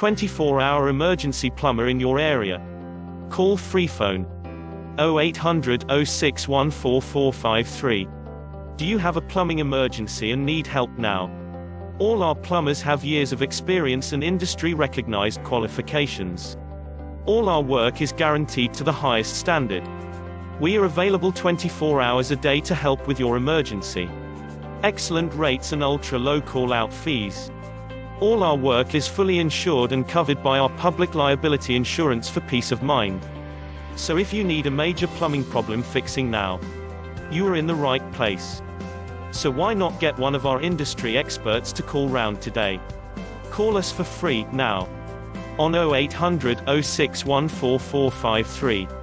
24-hour emergency plumber in your area. Call Freephone 0800 06144453. Do you have a plumbing emergency and need help now? All our plumbers have years of experience and industry-recognized qualifications. All our work is guaranteed to the highest standard. We are available 24 hours a day to help with your emergency. Excellent rates and ultra-low call-out fees. All our work is fully insured and covered by our public liability insurance for peace of mind. So if you need a major plumbing problem fixing now, you are in the right place. So why not get one of our industry experts to call round today? Call us for free now on 0800 06144453.